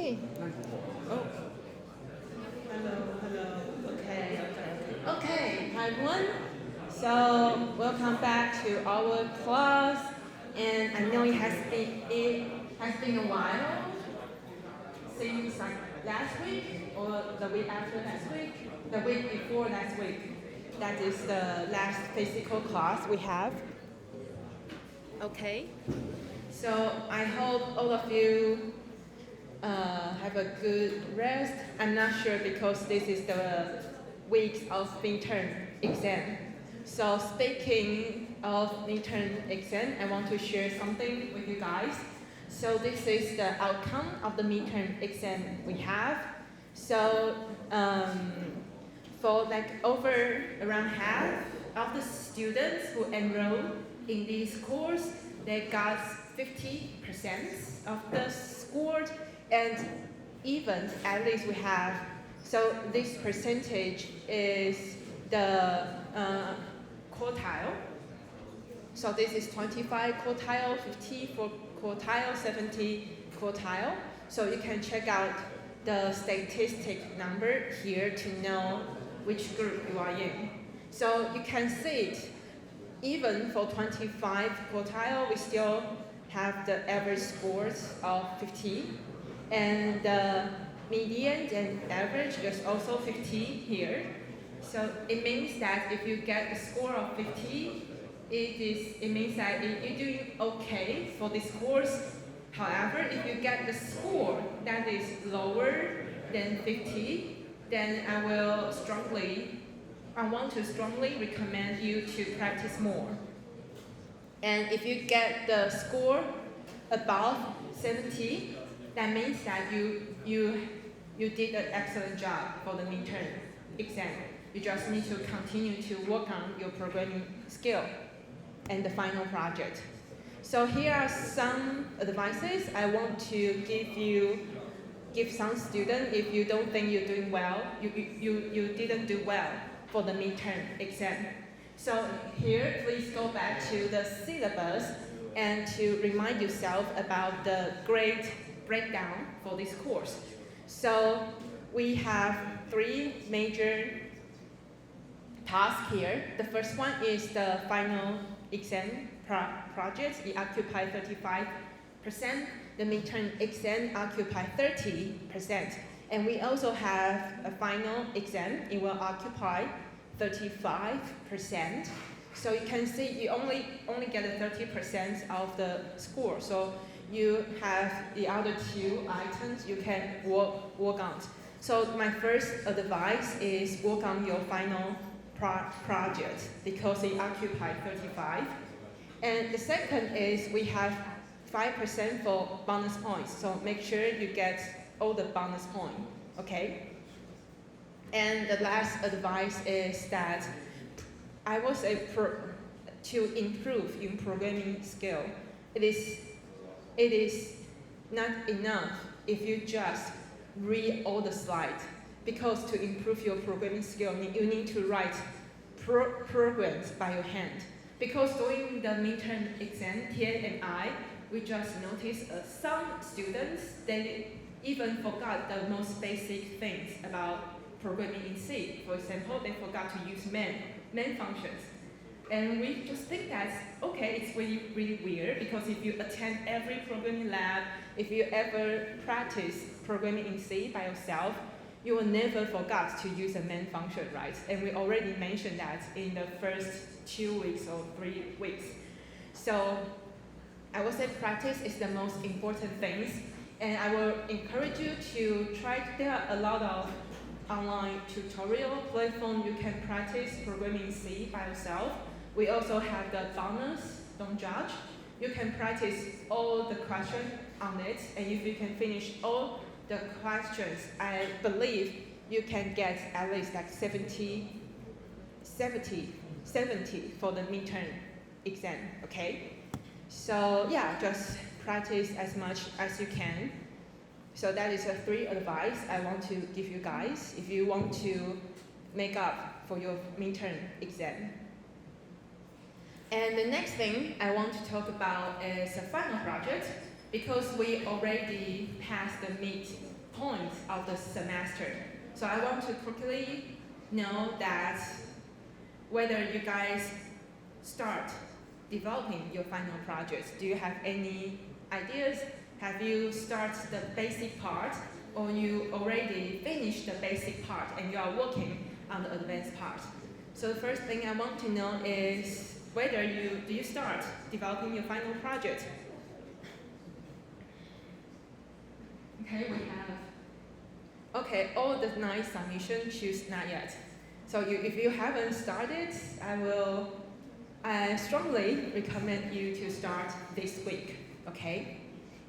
Okay. Oh. Hello. Okay, hi everyone. So welcome back to our class. And I know it has been a while since like last week or the week after last week, the week before last week. That is the last physical class we have. Okay. So I hope all of you have a good rest. I'm not sure because this is the week of midterm exam. So speaking of midterm exam, I want to share something with you guys. So this is the outcome of the midterm exam we have. So for like over around half of the students who enroll in this course, they got 50% of the score, and even at least we have. So this percentage is the quartile. So this is 25 quartile, 50 for quartile, 70 quartile. So you can check out the statistic number here to know which group you are in. So you can see it, even for 25 quartile, we still have the average scores of 50. And the median and average is also 50 here. So it means that if you get a score of 50, it means that you're doing okay for this course. However, if you get the score that is lower than 50, then I want to strongly recommend you to practice more. And if you get the score above 70, that means that you did an excellent job for the midterm exam. You just need to continue to work on your programming skill and the final project. So here are some advices I want to give some students if you don't think you're doing well, you didn't do well for the midterm exam. So here, please go back to the syllabus and to remind yourself about the grade breakdown for this course. So we have 3 major tasks here. The first one is the final exam project. It occupies 35%. The midterm exam occupies 30%. And we also have a final exam. It will occupy 35%. So you can see you only get 30% of the score. So you have the other 2 items you can work on. So my first advice is work on your final project because it occupies 35. And the second is we have 5% for bonus points. So make sure you get all the bonus points, okay? And the last advice is that I will say to improve in programming skill, it is not enough if you just read all the slides, because to improve your programming skill, you need to write programs by your hand. Because during the midterm exam, Tian and I, we just noticed some students, they even forgot the most basic things about programming in C. For example, they forgot to use main functions. And we just think that, okay, it's really, really weird, because if you attend every programming lab, if you ever practice programming in C by yourself, you will never forget to use a main function, right? And we already mentioned that in the first 2 weeks or 3 weeks. So I would say practice is the most important thing. And I will encourage you to try. There are a lot of online tutorial platform you can practice programming C by yourself. We also have the bonus, don't judge. You can practice all the questions on it, and if you can finish all the questions, I believe you can get at least like 70 for the midterm exam, okay? So yeah, just practice as much as you can. So that is 3 advice I want to give you guys if you want to make up for your midterm exam. And the next thing I want to talk about is a final project. because we already passed the midpoint of the semester. So I want to quickly know that whether you guys start developing your final projects. Do you have any ideas? Have you started the basic part, or you already finished the basic part and you are working on the advanced part? So the first thing I want to know is whether do you start developing your final project? Okay, we have. Okay, all the 9 submissions choose not yet. So if you haven't started, I strongly recommend you to start this week, okay?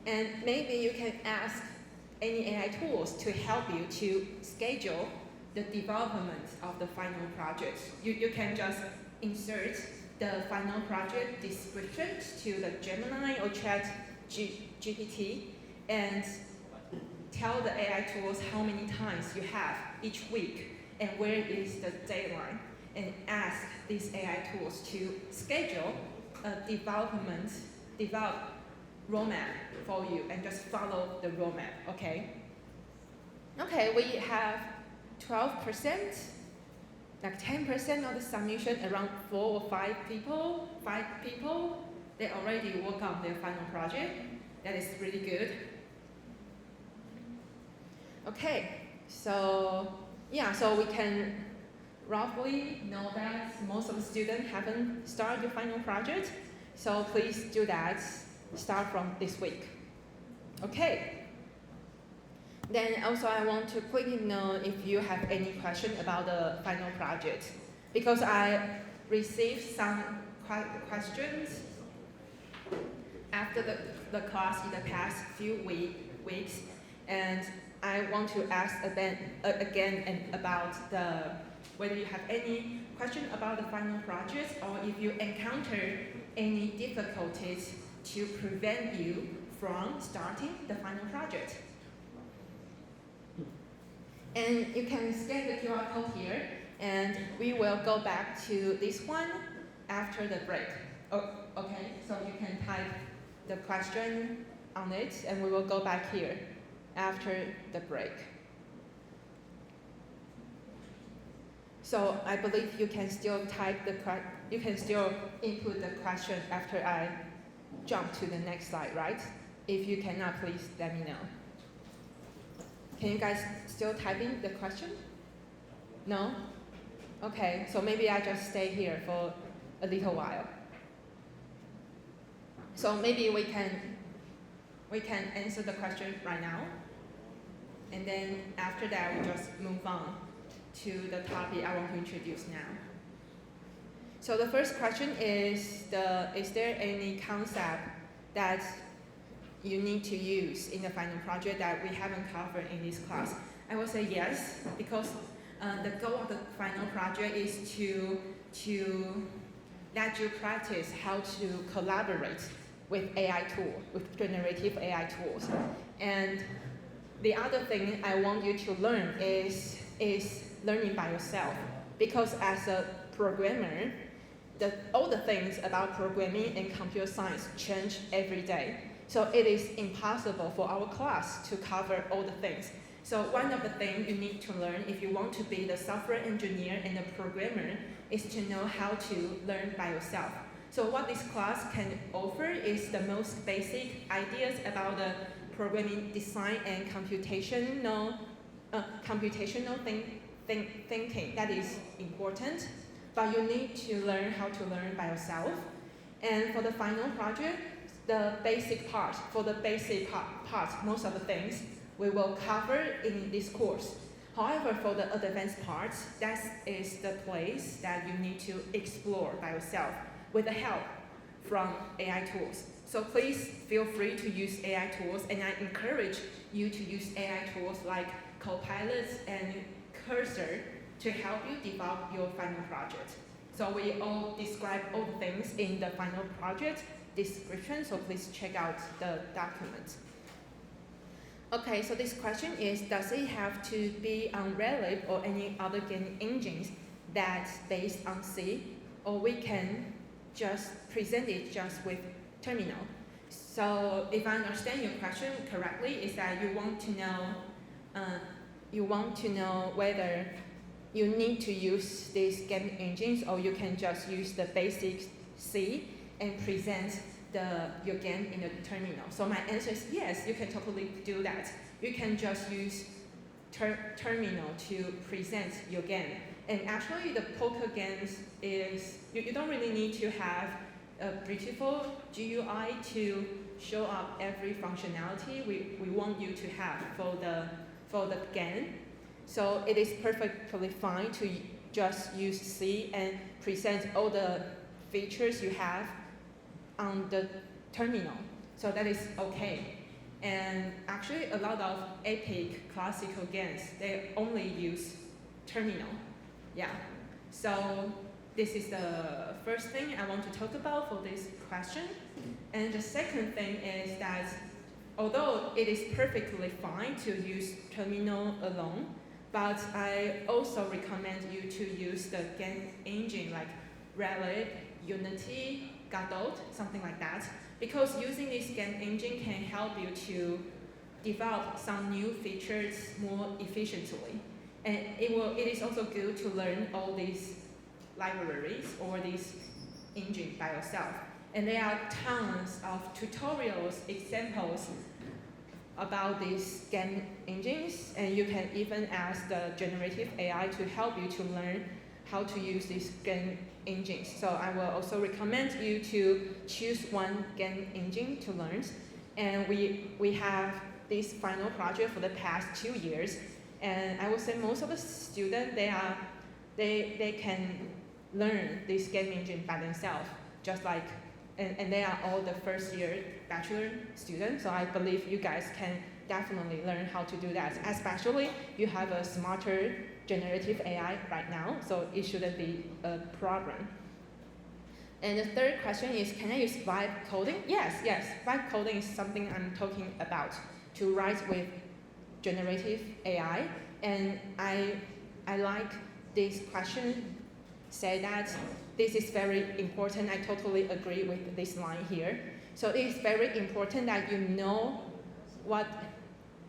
And maybe you can ask any AI tools to help you to schedule the development of the final project. You can just insert the final project descriptions to the Gemini or Chat GPT and tell the AI tools how many times you have each week and where is the deadline, and ask these AI tools to schedule a develop roadmap for you and just follow the roadmap, okay? Okay, we have 12%, like 10% of the submission, around 4 or 5 people, they already work on their final project. That is really good. Okay, so yeah, so we can roughly know that most of the students haven't started your final project. So please do that, start from this week. Okay. Then also I want to quickly know if you have any question about the final project, because I received some questions after the class in the past few weeks, and I want to ask again about whether you have any question about the final project, or if you encounter any difficulties to prevent you from starting the final project. And you can scan the QR code here, and we will go back to this one after the break. Oh, okay, so you can type the question on it, and we will go back here after the break. So I believe you can still input the question after I jump to the next slide, right? If you cannot, please let me know. Can you guys still type in the question? No? Okay, so maybe I just stay here for a little while. So maybe we can answer the question right now, and then after that we just move on to the topic I want to introduce now. So the first question is there any concept that you need to use in the final project that we haven't covered in this class? I will say yes, because the goal of the final project is to let you practice how to collaborate with AI tools, with generative AI tools. And the other thing I want you to learn is learning by yourself, because as a programmer, all the things about programming and computer science change every day. So it is impossible for our class to cover all the things. So one of the things you need to learn if you want to be the software engineer and the programmer is to know how to learn by yourself. So what this class can offer is the most basic ideas about the programming design and computational thinking. That is important, but you need to learn how to learn by yourself. And for the final project, the basic part, most of the things we will cover in this course. However, for the advanced parts, that is the place that you need to explore by yourself with the help from AI tools. So please feel free to use AI tools, and I encourage you to use AI tools like Copilot and Cursor to help you develop your final project. So we all describe all the things in the final project description, so please check out the document. Okay, so this question is, does it have to be on Relic or any other game engines that's based on C, or we can just present it just with terminal? So if I understand your question correctly, is that you want to know whether you need to use these game engines or you can just use the basic C and present your game in the terminal. So my answer is yes, you can totally do that. You can just use terminal to present your game. And actually the poker games is, you don't really need to have a beautiful GUI to show up every functionality we want you to have for the game. So it is perfectly fine to just use C and present all the features you have on the terminal. So that is okay. And actually a lot of epic classical games, they only use terminal. Yeah. So this is the first thing I want to talk about for this question. And the second thing is that although it is perfectly fine to use terminal alone, but I also recommend you to use the game engine like Relic, Unity, Godot, something like that. Because using this game engine can help you to develop some new features more efficiently. And it is also good to learn all these libraries or this engine by yourself. And there are tons of tutorials, examples about these game engines, and you can even ask the generative AI to help you to learn how to use these game engines. So I will also recommend you to choose one game engine to learn. And we have this final project for the past 2 years, and I would say most of the students, they can learn this game engine by themselves, just like, and they are all the first year bachelor students, so I believe you guys can definitely learn how to do that, especially you have a smarter generative AI right now, so it shouldn't be a problem. And the third question is, can I use vibe coding? Yes, vibe coding is something I'm talking about, to write with generative AI, and I like this question, say that this is very important. I totally agree with this line here. So it is very important that you know what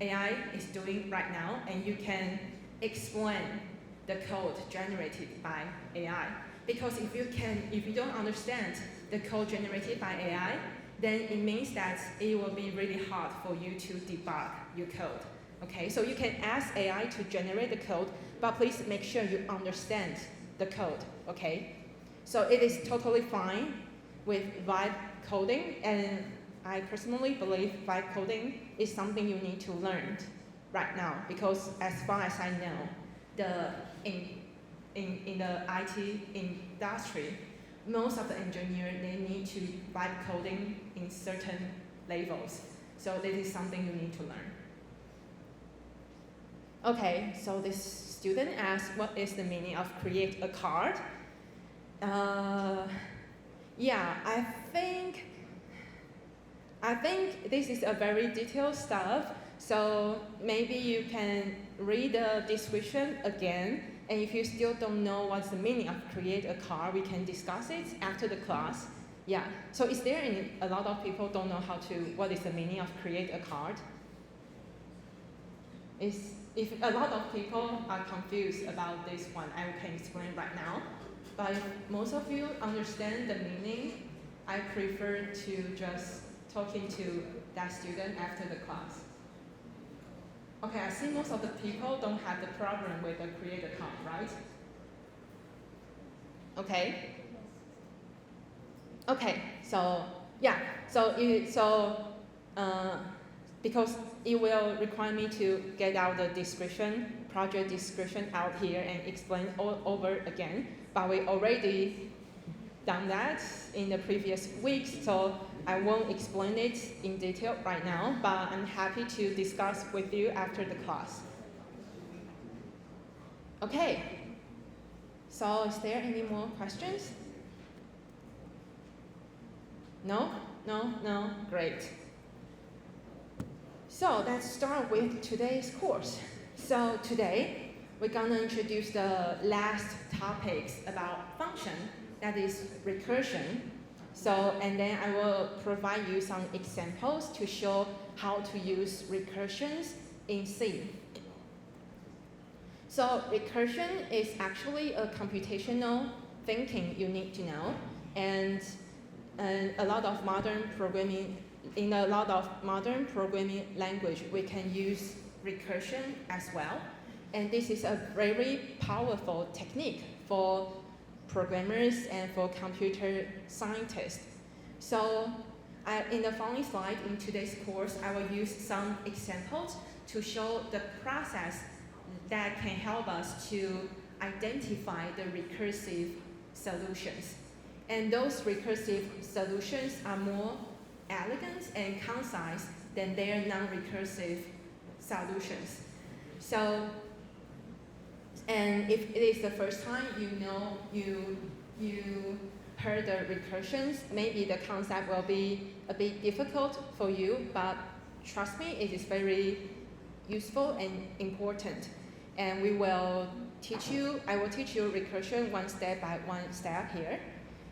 AI is doing right now, and you can explain the code generated by AI. Because if you don't understand the code generated by AI, then it means that it will be really hard for you to debug your code. Okay, so you can ask AI to generate the code, but please make sure you understand the code, okay? So it is totally fine with vibe coding, and I personally believe vibe coding is something you need to learn right now, because as far as I know, in the IT industry, most of the engineers, they need to vibe coding in certain levels. So this is something you need to learn. Okay, so this student asked, what is the meaning of create a card? Yeah, I think this is a very detailed stuff, so maybe you can read the description again, and if you still don't know what's the meaning of create a card, we can discuss it after the class. Yeah, so is there a lot of people don't know what is the meaning of create a card? If a lot of people are confused about this one, I can explain right now. But if most of you understand the meaning, I prefer to just talking to that student after the class. Okay, I see most of the people don't have the problem with the create account, right? Okay. Okay, so yeah, because it will require me to get out the project description out here and explain all over again. But we already done that in the previous weeks, so I won't explain it in detail right now, but I'm happy to discuss with you after the class. Okay, so is there any more questions? No? Great. So let's start with today's course. So today, we're gonna introduce the last topics about function, that is recursion. So, and then I will provide you some examples to show how to use recursions in C. So recursion is actually a computational thinking you need to know, and a lot of modern programming, in a lot of modern programming language, we can use recursion as well. And this is a very powerful technique for programmers and for computer scientists. So in the following slide in today's course, I will use some examples to show the process that can help us to identify the recursive solutions. And those recursive solutions are more elegant and concise than their non-recursive solutions. So, and if it is the first time you heard the recursions, maybe the concept will be a bit difficult for you, but trust me, it is very useful and important. And I will teach you recursion one step by one step here.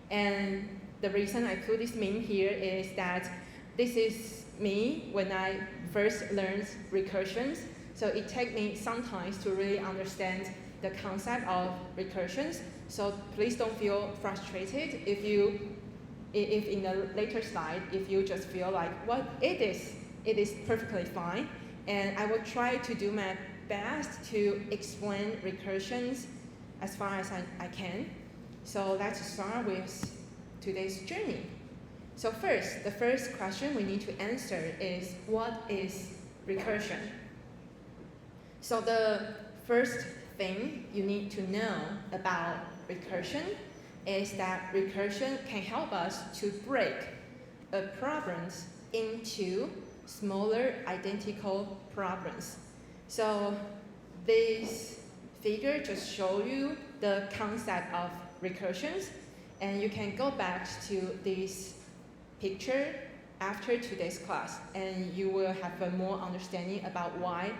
And the reason I put this meme here is that this is me when I first learned recursions. So it takes me sometimes to really understand the concept of recursions. So please don't feel frustrated if in the later slide, if you just feel like, well, it is perfectly fine. And I will try to do my best to explain recursions as far as I can. So let's start with today's journey. So first, the first question we need to answer is, what is recursion? So the first thing you need to know about recursion is that recursion can help us to break a problem into smaller identical problems. So this figure just shows you the concept of recursions, and you can go back to this picture after today's class, and you will have a more understanding about why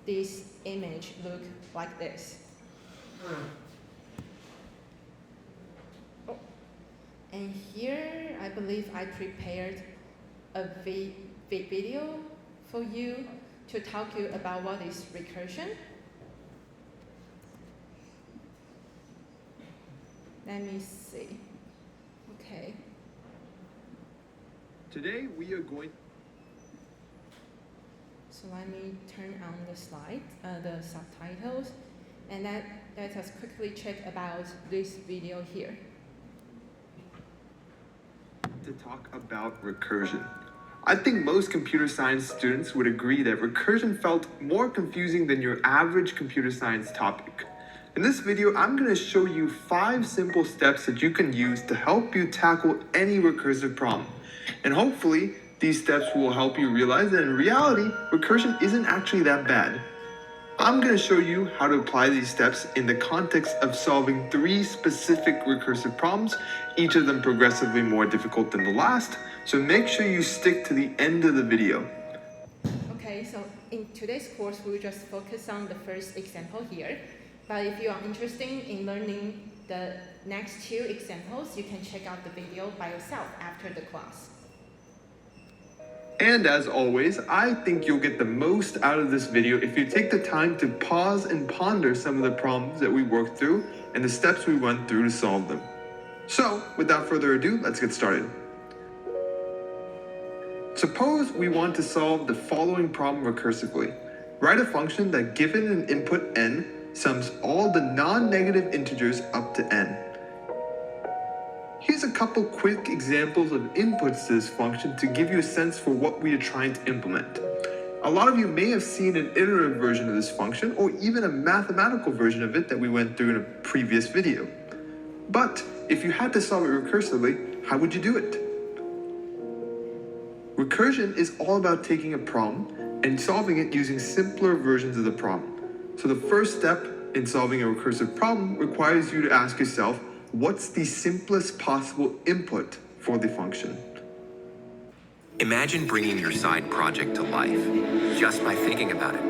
this image looks like this. Oh. And here, I believe I prepared a video for you to talk to you about what is recursion. Let me see. Okay. Today we are going. So let me turn on the slide, the subtitles, and let us quickly check about this video here. To talk about recursion. I think most computer science students would agree that recursion felt more confusing than your average computer science topic. In this video, I'm going to show you 5 simple steps that you can use to help you tackle any recursive problem. And hopefully, these steps will help you realize that in reality, recursion isn't actually that bad. I'm going to show you how to apply these steps in the context of solving 3 specific recursive problems, each of them progressively more difficult than the last, so make sure you stick to the end of the video. Okay, so in today's course, we'll just focus on the first example here. But if you are interested in learning the next 2 examples, you can check out the video by yourself after the class. And as always, I think you'll get the most out of this video if you take the time to pause and ponder some of the problems that we worked through and the steps we went through to solve them. So, without further ado, let's get started. Suppose we want to solve the following problem recursively. Write a function that, given an input n, sums all the non-negative integers up to n. Here's a couple quick examples of inputs to this function to give you a sense for what we are trying to implement. A lot of you may have seen an iterative version of this function or even a mathematical version of it that we went through in a previous video. But if you had to solve it recursively, how would you do it? Recursion is all about taking a problem and solving it using simpler versions of the problem. So the first step in solving a recursive problem requires you to ask yourself, what's the simplest possible input for the function? Imagine bringing your side project to life just by thinking about it.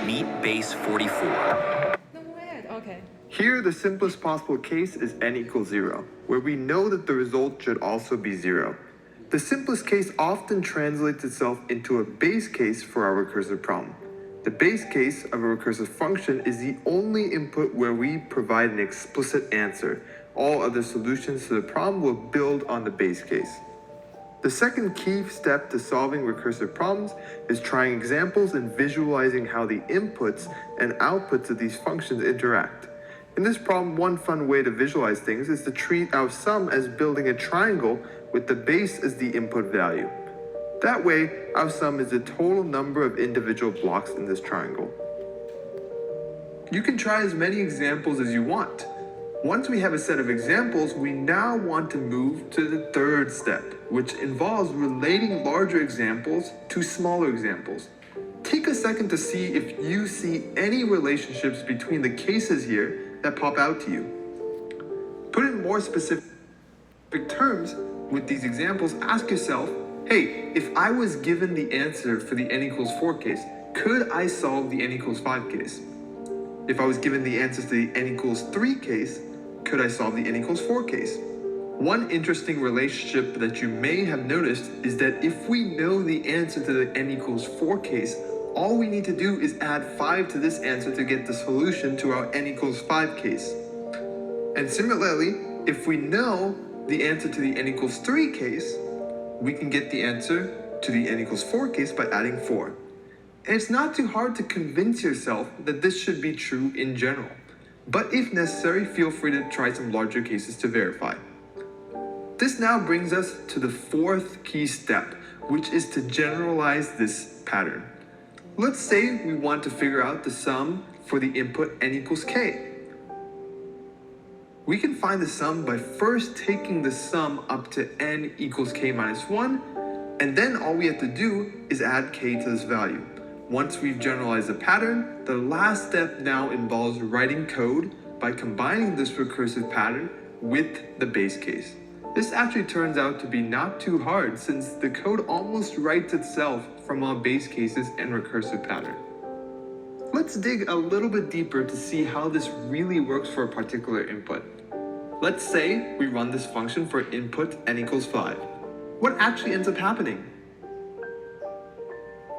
Meet base 44. No way. Okay. Here, the simplest possible case is n equals 0, where we know that the result should also be 0. The simplest case often translates itself into a base case for our recursive problem. The base case of a recursive function is the only input where we provide an explicit answer. All other solutions to the problem will build on the base case. The second key step to solving recursive problems is trying examples and visualizing how the inputs and outputs of these functions interact. In this problem, one fun way to visualize things is to treat our sum as building a triangle with the base as the input value. That way, our sum is the total number of individual blocks in this triangle. You can try as many examples as you want. Once we have a set of examples, we now want to move to the third step, which involves relating larger examples to smaller examples. Take a second to see if you see any relationships between the cases here that pop out to you. Put in more specific terms with these examples, ask yourself, hey, if I was given the answer for the n equals 4 case, could I solve the n equals 5 case? If I was given the answers to the n equals 3 case, could I solve the n equals 4 case? One interesting relationship that you may have noticed is that if we know the answer to the n equals 4 case, all we need to do is add 5 to this answer to get the solution to our n equals 5 case. And similarly, if we know the answer to the n equals 3 case, we can get the answer to the n equals 4 case by adding 4. And it's not too hard to convince yourself that this should be true in general. But if necessary, feel free to try some larger cases to verify. This now brings us to the fourth key step, which is to generalize this pattern. Let's say we want to figure out the sum for the input n equals k. We can find the sum by first taking the sum up to n equals k minus 1, and then all we have to do is add k to this value. Once we've generalized the pattern, the last step now involves writing code by combining this recursive pattern with the base case. This actually turns out to be not too hard since the code almost writes itself from our base cases and recursive pattern. Let's dig a little bit deeper to see how this really works for a particular input. Let's say we run this function for input n equals 5. What actually ends up happening?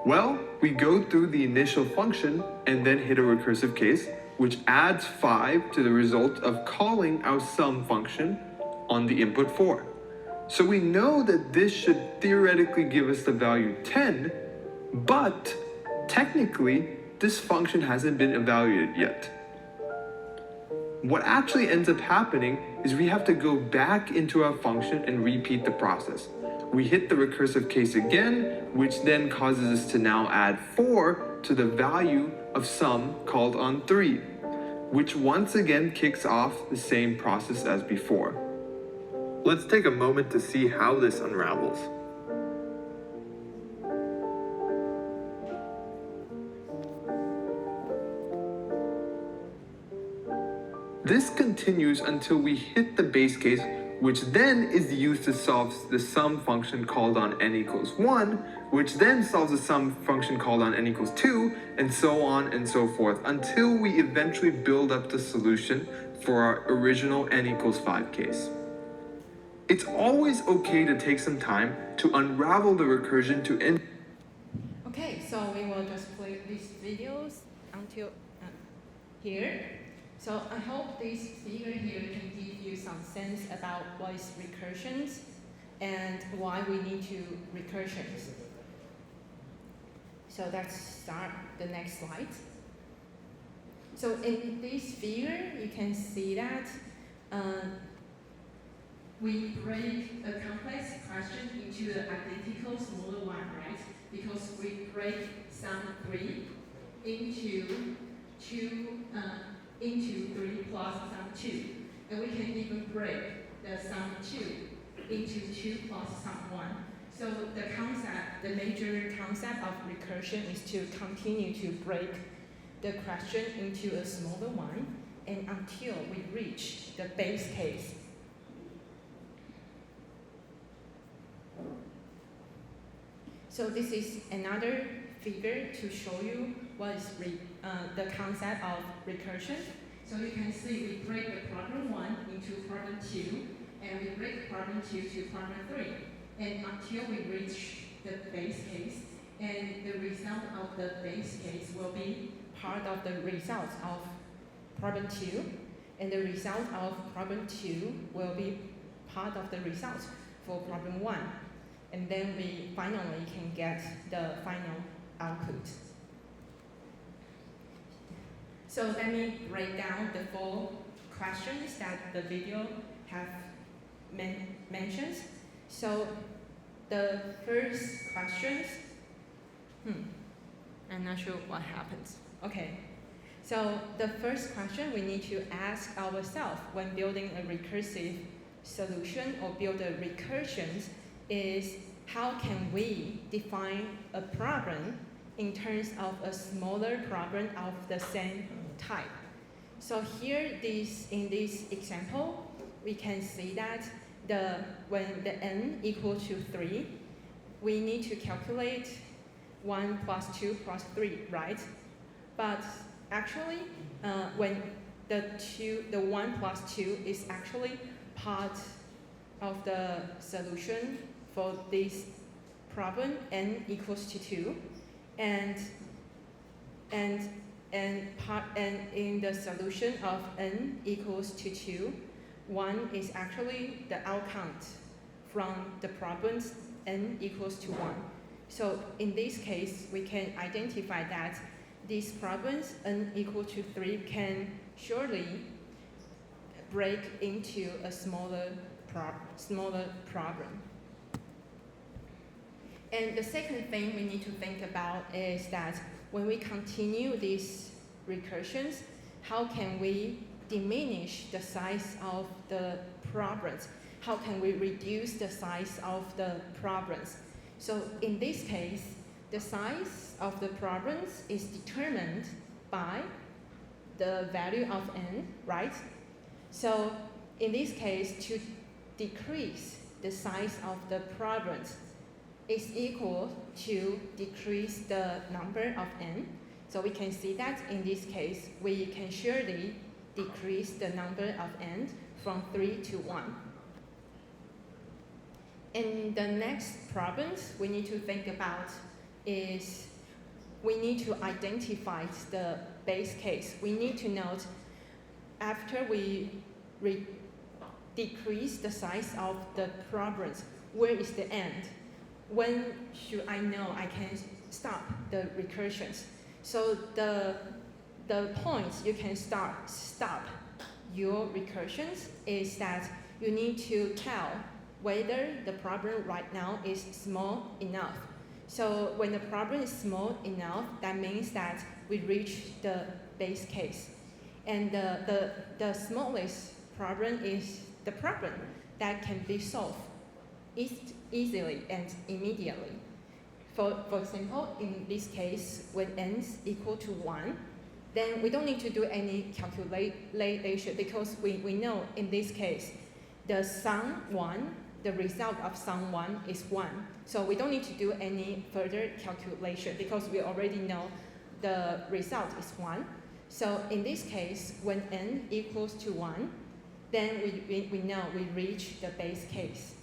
Well, we go through the initial function and then hit a recursive case, which adds 5 to the result of calling our sum function on the input 4. So we know that this should theoretically give us the value 10, but technically, this function hasn't been evaluated yet. What actually ends up happening is we have to go back into our function and repeat the process. We hit the recursive case again, which then causes us to now add 4 to the value of sum called on 3, which once again kicks off the same process as before. Let's take a moment to see how this unravels. This continues until we hit the base case, which then is used to solve the sum function called on n equals 1, which then solves the sum function called on n equals 2, and so on and so forth, until we eventually build up the solution for our original n equals 5 case. It's always okay to take some time to unravel the recursion to end. Okay, so we will just play these videos until here. So I hope this figure here can give you some sense about what is recursions and why we need to recursions. So let's start the next slide. So in this figure, you can see that we break a complex question into an identical smaller one, right? Because we break sum 3 into 3 plus sum 2. And we can even break the sum 2 into 2 plus sum 1. So the major concept of recursion is to continue to break the question into a smaller one and until we reach the base case. So this is another figure to show you what is the concept of recursion. So you can see we break the problem 1 into problem 2, and we break problem 2 to problem 3, and until we reach the base case, and the result of the base case will be part of the result of problem 2, and the result of problem 2 will be part of the result for problem 1, and then we finally can get the final output. So let me break down the 4 questions that the video have mentioned. So the first questions, I'm not sure what happens. Okay, so the first question we need to ask ourselves when building a recursive solution or build a recursion is how can we define a problem in terms of a smaller problem of the same type. So here, in this example, we can see that when the n equals to 3, we need to calculate 1 plus 2 plus 3, right? But actually, when the 1 plus 2 is actually part of the solution for this problem, n equals to 2, and in the solution of n equals to 2, 1 is actually the outcome from the problems n equals to 1. So in this case, we can identify that these problems n equal to 3 can surely break into a smaller problem. And the second thing we need to think about is that when we continue these recursions, how can we diminish the size of the problems? How can we reduce the size of the problems? So in this case, the size of the problems is determined by the value of n, right? So in this case, to decrease the size of the problems is equal to decrease the number of n. So we can see that in this case, we can surely decrease the number of n from 3 to 1. And the next problems we need to think about is we need to identify the base case. We need to note after we decrease the size of the problems, where is the end? When should I know I can stop the recursions? So the point you can stop your recursions is that you need to tell whether the problem right now is small enough. So when the problem is small enough, that means that we reach the base case. And the smallest problem is the problem that can be solved easily and immediately. For example, in this case, when n is equal to 1, then we don't need to do any calculation because we know in this case, the sum 1, the result of sum 1 is 1. So we don't need to do any further calculation because we already know the result is 1. So in this case, when n equals to 1, then we know we reach the base case.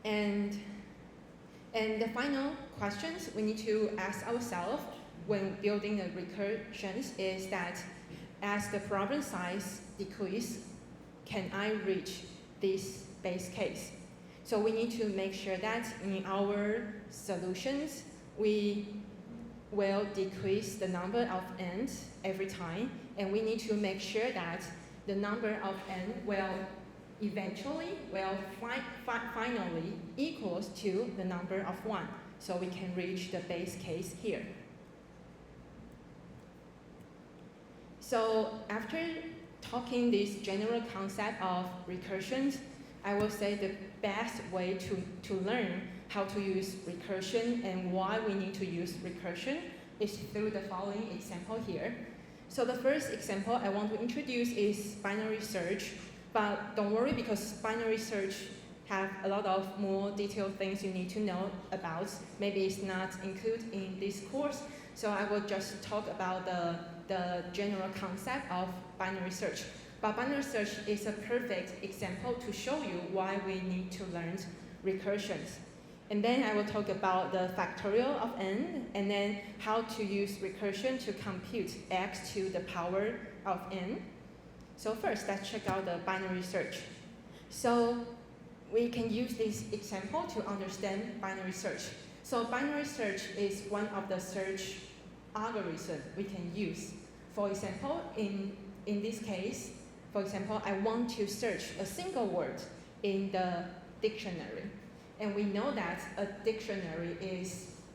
And the final questions we need to ask ourselves when building the recursions is that as the problem size decreases, can I reach this base case? So we need to make sure that in our solutions, we will decrease the number of n's every time, and we need to make sure that the number of n will finally equals to the number of 1, so we can reach the base case here. So after talking this general concept of recursions, I will say the best way to learn how to use recursion and why we need to use recursion is through the following example here. So the first example I want to introduce is binary search. But don't worry because binary search have a lot of more detailed things you need to know about. Maybe it's not included in this course. So I will just talk about the the general concept of binary search. But binary search is a perfect example to show you why we need to learn recursions. And then I will talk about the factorial of n, and then how to use recursion to compute x to the power of n. So first, let's check out the binary search. So we can use this example to understand binary search. So binary search is one of the search algorithms we can use. For example, in this case, for example, I want to search a single word in the dictionary. And we know that a dictionary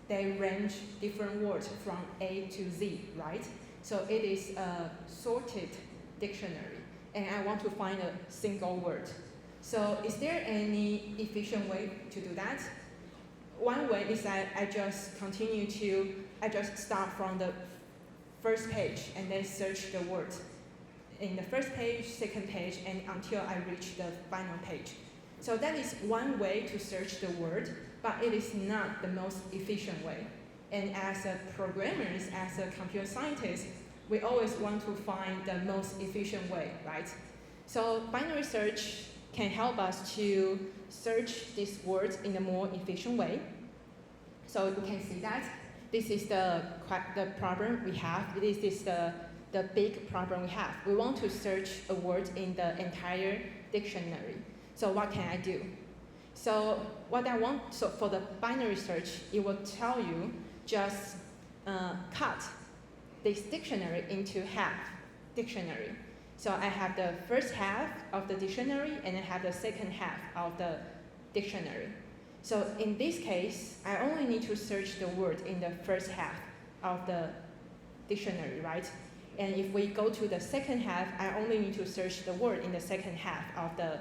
they range different words from A to Z, right? So it is a sorted dictionary, and I want to find a single word. So is there any efficient way to do that? One way is that I just start from the first page and then search the word in the first page, second page, and until I reach the final page. So that is one way to search the word, but it is not the most efficient way. And as a programmers, as a computer scientist, we always want to find the most efficient way, right? So binary search can help us to search these words in a more efficient way. So you can see that this is the problem we have. This is the big problem we have. We want to search a word in the entire dictionary. So what can I do? So for the binary search, it will tell you just cut this dictionary into half dictionary. So I have the first half of the dictionary and I have the second half of the dictionary. So in this case, I only need to search the word in the first half of the dictionary, right? And if we go to the second half, I only need to search the word in the second half of the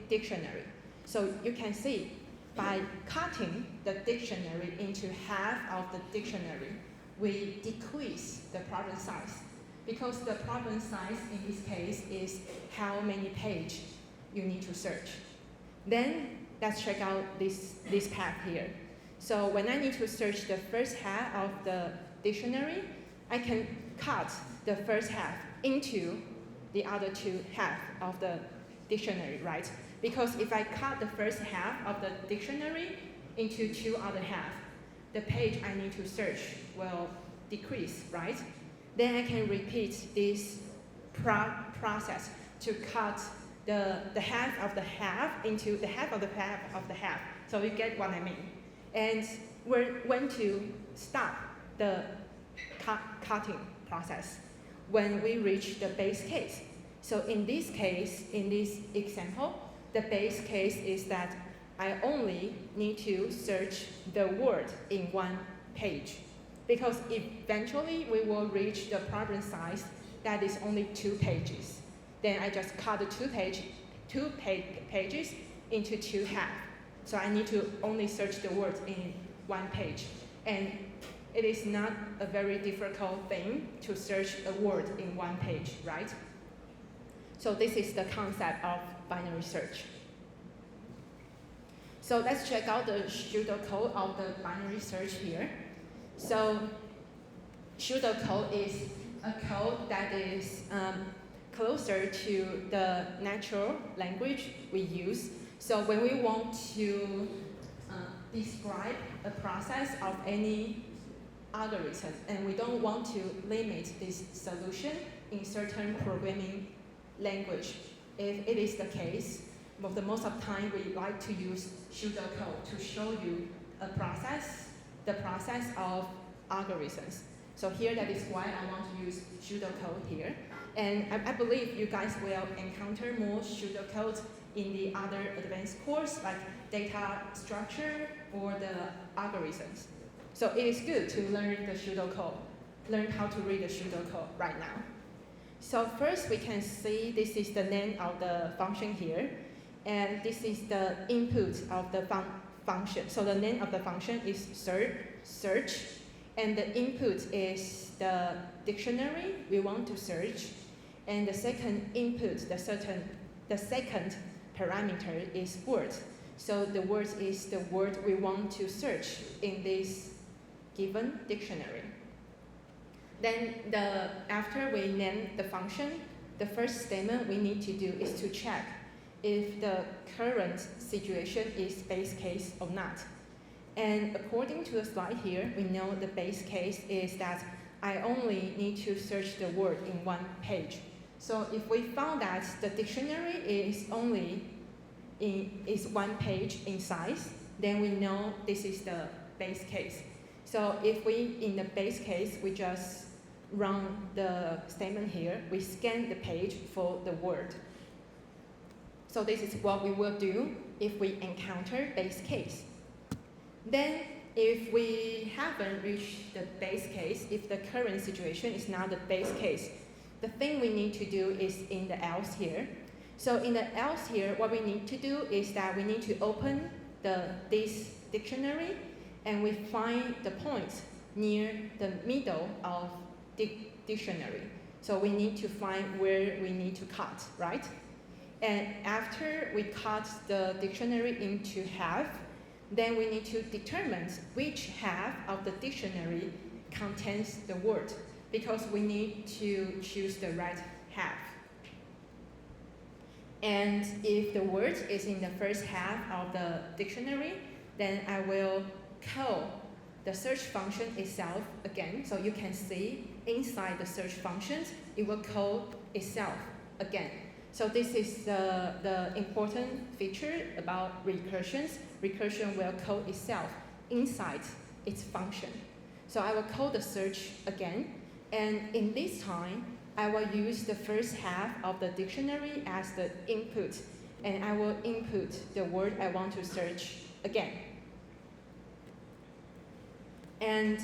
dictionary. So you can see by cutting the dictionary into half of the dictionary, we decrease the problem size. Because the problem size in this case is how many pages you need to search. Then let's check out this path here. So when I need to search the first half of the dictionary, I can cut the first half into the other two halves of the dictionary, right? Because if I cut the first half of the dictionary into two other halves, the page I need to search will decrease, right? Then I can repeat this process to cut the half of the half into the half of the half of the half. So you get what I mean. And when to stop the cutting process? When we reach the base case. So in this case, in this example, the base case is that I only need to search the word in one page. Because eventually we will reach the problem size that is only 2 pages. Then I just cut the two pages into 2 halves. So I need to only search the words in 1 page. And it is not a very difficult thing to search a word in 1 page, right? So this is the concept of binary search. So let's check out the pseudocode of the binary search here. So pseudocode is a code that is closer to the natural language we use. So when we want to describe a process of any algorithm, and we don't want to limit this solution in certain programming language, if it is the case, most of the time we like to use pseudocode to show you the process of algorithms. So here that is why I want to use pseudocode here. And I believe you guys will encounter more pseudocodes in the other advanced course like data structure or the algorithms. So it is good to learn the pseudocode, learn how to read the pseudocode right now. So first we can see this is the name of the function here, and this is the input of the function. So the name of the function is search, and the input is the dictionary we want to search, and the second input, the second parameter is word. So the word is the word we want to search in this given dictionary. Then after we name the function, the first statement we need to do is to check if the current situation is base case or not. And according to the slide here, we know the base case is that I only need to search the word in one page. So if we found that the dictionary is only is one page in size, then we know this is the base case. So if we, in the base case, we just run the statement here, we scan the page for the word. So this is what we will do if we encounter base case. Then if we haven't reached the base case, if the current situation is not the base case, the thing we need to do is in the else here. So in the else here, what we need to do is that we need to open this dictionary and we find the points near the middle of the dictionary. So we need to find where we need to cut, right? And after we cut the dictionary into half, then we need to determine which half of the dictionary contains the word, because we need to choose the right half. And if the word is in the first half of the dictionary, then I will call the search function itself again. So you can see inside the search functions, it will call itself again. So this is the important feature about recursions. Recursion will call itself inside its function. So I will call the search again, and in this time, I will use the first half of the dictionary as the input, and I will input the word I want to search again. And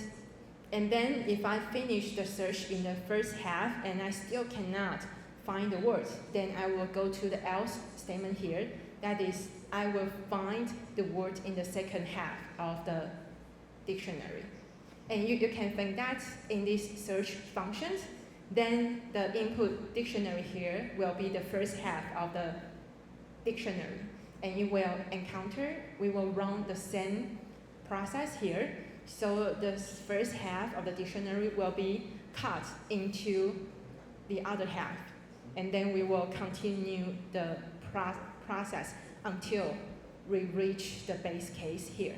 then if I finish the search in the first half and I still cannot find the word, then I will go to the else statement here. That is, I will find the word in the second half of the dictionary. And you can think that in these search functions, then the input dictionary here will be the first half of the dictionary. And you will encounter, we will run the same process here. So the first half of the dictionary will be cut into the other half. And then we will continue the process until we reach the base case here.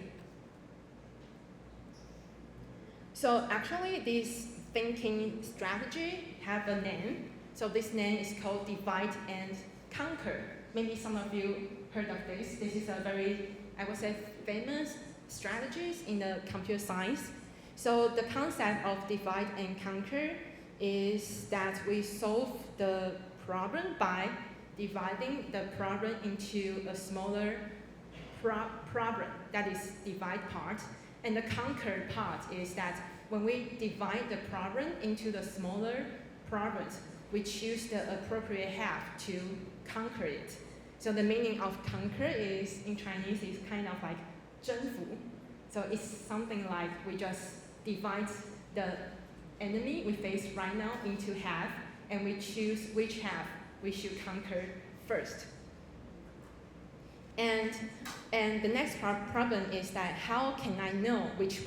So actually this thinking strategy have a name. So this name is called divide and conquer. Maybe some of you heard of this. This is a very, I would say, famous strategies in the computer science. So the concept of divide and conquer is that we solve the problem by dividing the problem into a smaller problem, that is divide part. And the conquer part is that when we divide the problem into the smaller problems, we choose the appropriate half to conquer it. So the meaning of conquer is, in Chinese, is kind of like 征服. So it's something like we just divide the enemy we face right now into half, and we choose which half we should conquer first. And the next problem is that how can I know which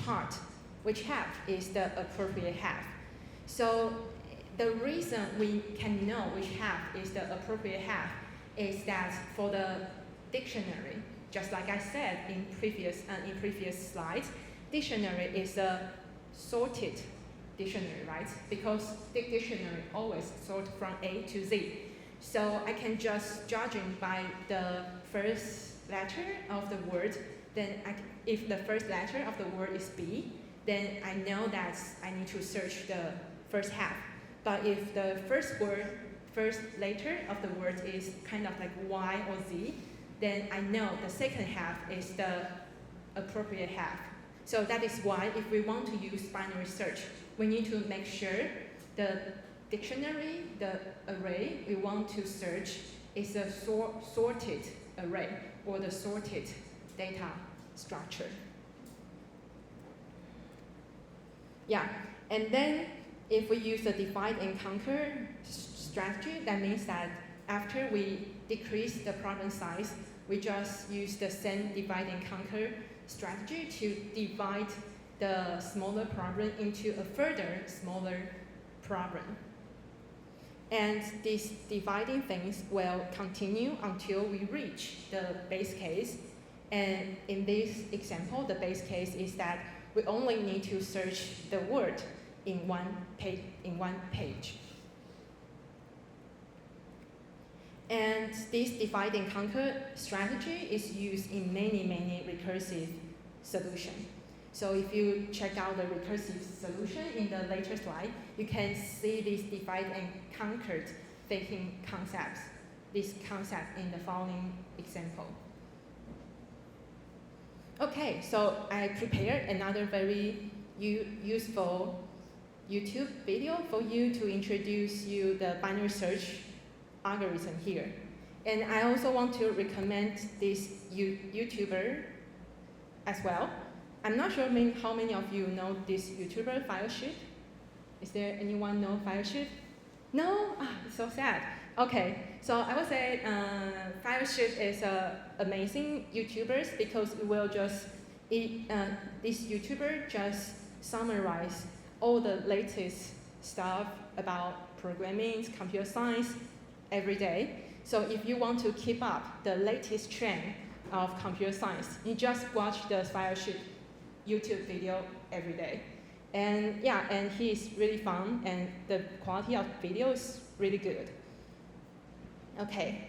half is the appropriate half? So the reason we can know which half is the appropriate half is that for the dictionary, just like I said in previous slides, dictionary is a sorted dictionary, right? Because the dictionary always sort from A to Z. So I can just judging by the first letter of the word, then if the first letter of the word is B, then I know that I need to search the first half. But if the first letter of the word is kind of like Y or Z, then I know the second half is the appropriate half. So that is why if we want to use binary search, we need to make sure the dictionary, the array we want to search is a sorted array or the sorted data structure. Yeah, and then if we use the divide and conquer strategy, that means that after we decrease the problem size, we just use the same divide and conquer strategy to divide the smaller problem into a further smaller problem. And these dividing things will continue until we reach the base case. And in this example, the base case is that we only need to search the word in one page. And this divide and conquer strategy is used in many recursive solutions. So if you check out the recursive solution in the later slide, you can see this divide and conquered thinking concepts, this concept in the following example. Okay, so I prepared another very useful YouTube video for you to introduce you the binary search algorithm here. And I also want to recommend this YouTuber as well. I'm not sure how many of you know this YouTuber, Fu-Yin. Is there anyone know Fu-Yin? No? It's so sad. Okay, so I would say Fu-Yin is amazing YouTubers because it will just, this YouTuber just summarize all the latest stuff about programming, computer science every day. So if you want to keep up the latest trend of computer science, you just watch the Fu-Yin YouTube video every day. And yeah, and he's really fun and the quality of video is really good. Okay,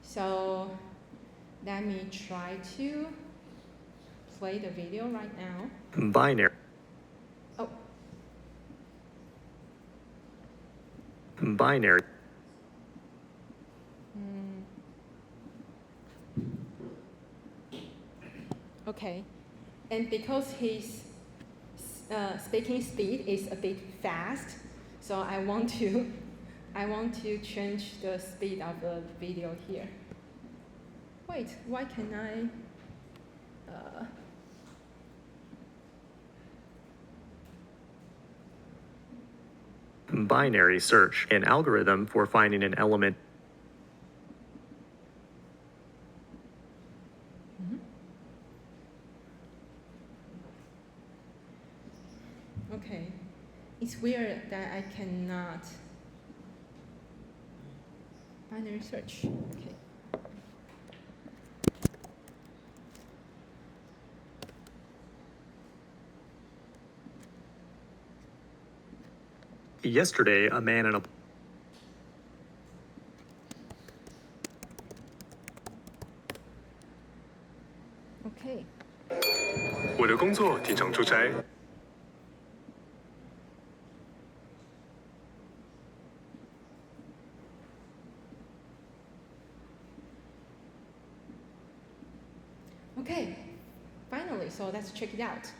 so let me try to play the video right now. Binary. Oh. Binary. Okay, and because his speaking speed is a bit fast, so I want to change the speed of the video here. Wait, why can I? Binary search, an algorithm for finding an element. Okay, it's weird that I cannot binary search. Okay. Yesterday, a man in a Okay. 我的工作经常出差。 Okay, finally, so let's check it out.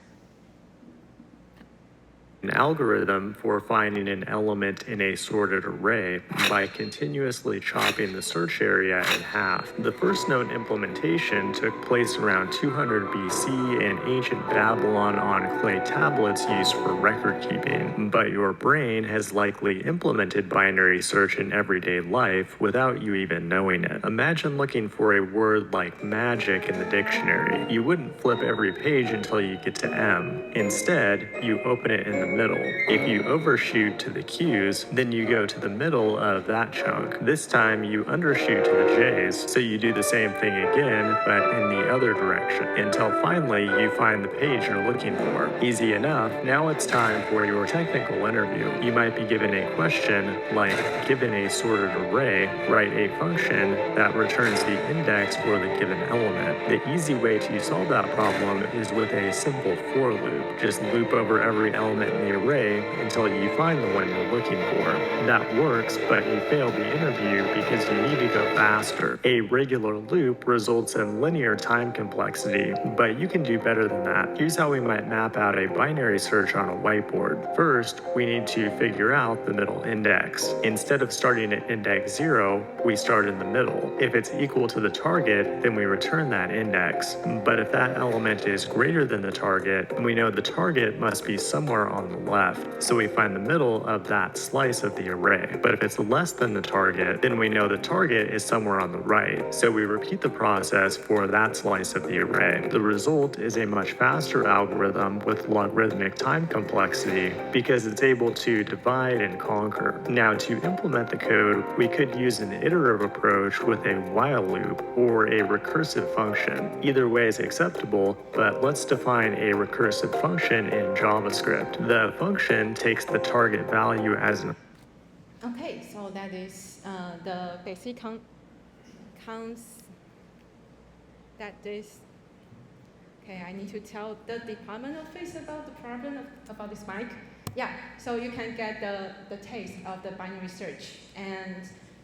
An algorithm for finding an element in a sorted array by continuously chopping the search area in half. The first known implementation took place around 200 BC in ancient Babylon on clay tablets used for record keeping. But your brain has likely implemented binary search in everyday life without you even knowing it. Imagine looking for a word like magic in the dictionary. You wouldn't flip every page until you get to M. Instead, you open it in the middle. If you overshoot to the Q's, then you go to the middle of that chunk. This time you undershoot to the J's, so you do the same thing again, but in the other direction, until finally you find the page you're looking for. Easy enough. Now it's time for your technical interview. You might be given a question like, given a sorted array, write a function that returns the index for the given element. The easy way to solve that problem is with a simple for loop. Just loop over every element in the array until you find the one you're looking for. That works, but you failed the interview because you need to go faster. A regular loop results in linear time complexity, but you can do better than that. Here's how we might map out a binary search on a whiteboard. First, we need to figure out the middle index. Instead of starting at index 0, we start in the middle. If it's equal to the target, then we return that index. But if that element is greater than the target, we know the target must be somewhere on the left, so we find the middle of that slice of the array. But if it's less than the target, then we know the target is somewhere on the right, so we repeat the process for that slice of the array. The result is a much faster algorithm with logarithmic time complexity because it's able to divide and conquer. Now, to implement the code, we could use an iterative approach with a while loop or a recursive function. Either way is acceptable, but let's define a recursive function in JavaScript. The function takes the target value as an... Okay, so that is the basic that is. Okay, I need to tell the department office about the problem about this mic. Yeah, so you can get the taste of the binary search, and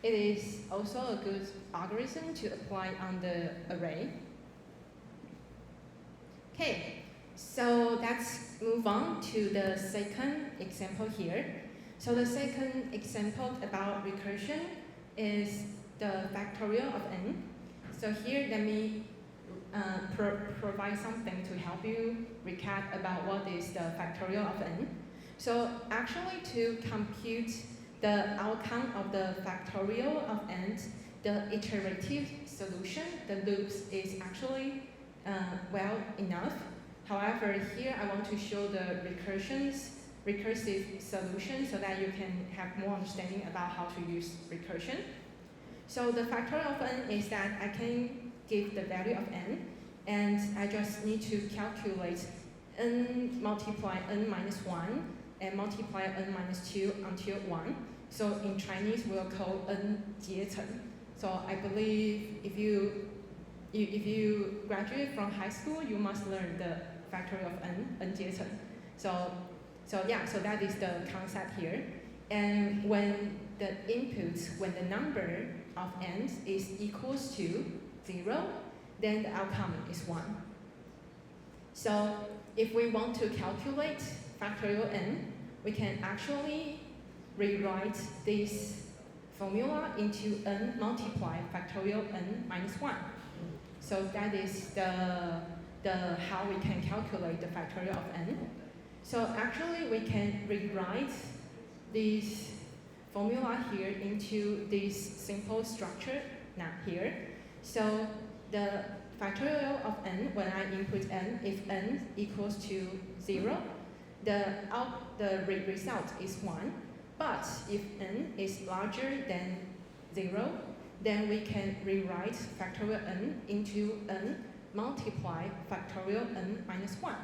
it is also a good algorithm to apply on the array. Okay, so let's move on to the second example here. So the second example about recursion is the factorial of n. So here, let me provide something to help you recap about what is the factorial of n. So actually, to compute the outcome of the factorial of n, the iterative solution, the loops, is actually well enough. However, here I want to show the recursive solution so that you can have more understanding about how to use recursion. So the factorial of n is that I can give the value of n, and I just need to calculate n multiply n minus 1 and multiply n minus 2 until 1. So in Chinese, we'll call n 阶层. So I believe if you graduate from high school, you must learn the factorial of n 阶层. So that is the concept here. And when the number of n is equals to 0, then the outcome is 1. So if we want to calculate factorial n, we can actually rewrite this formula into n multiply factorial n minus 1. So that is the how we can calculate the factorial of n. So actually, we can rewrite this formula here into this simple structure now here. So the factorial of n, when I input n, if n equals to 0, the result is 1. But if n is larger than 0, then we can rewrite factorial n into n multiply factorial n minus 1.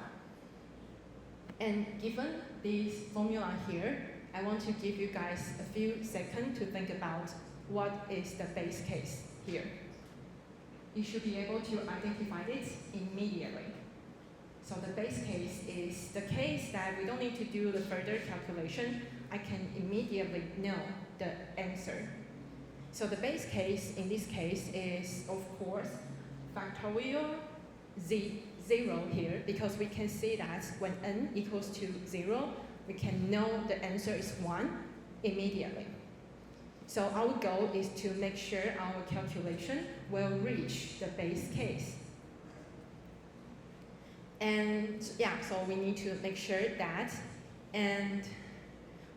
And given this formula here, I want to give you guys a few seconds to think about what is the base case here. You should be able to identify it immediately. So the base case is the case that we don't need to do the further calculation. I can immediately know the answer. So the base case in this case is, of course, factorial 0 here, because we can see that when n equals to 0, we can know the answer is 1 immediately. So our goal is to make sure our calculation will reach the base case. And yeah, so we need to make sure that, and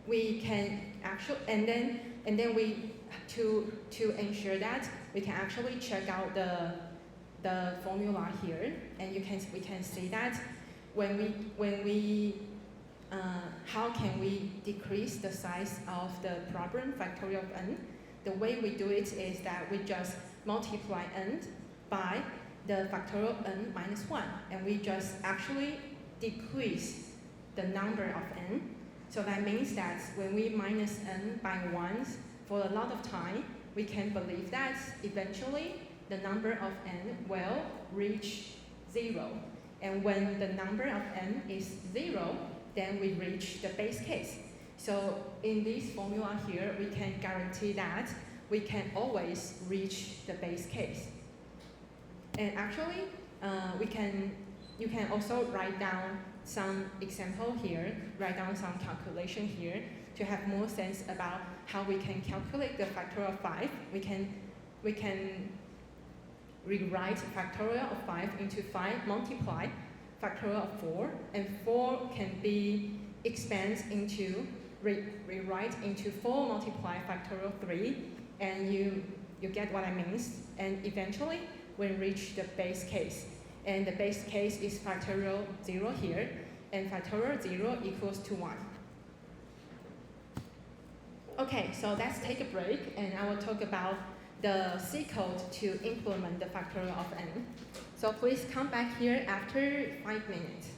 we can actually, and then we to ensure that we can actually check out the formula here, and we can see that when we how can we decrease the size of the problem factorial of n? The way we do it is that we just multiply n by the factorial n minus 1, and we just actually decrease the number of n. So that means that when we minus n by 1 for a lot of time, we can believe that eventually the number of n will reach 0. And when the number of n is 0, then we reach the base case. So in this formula here, we can guarantee that we can always reach the base case. And actually, you can also write down some example here, write down some calculation here to have more sense about how we can calculate the factorial of 5. We can rewrite factorial of 5 into 5 multiply factorial of 4, and 4 can be expand into, rewrite into 4 multiply factorial 3, and you get what I mean. And eventually, we reach the base case. And the base case is factorial 0 here, and factorial 0 equals to 1. Okay, so let's take a break, and I will talk about the C code to implement the factorial of n. So please come back here after 5 minutes.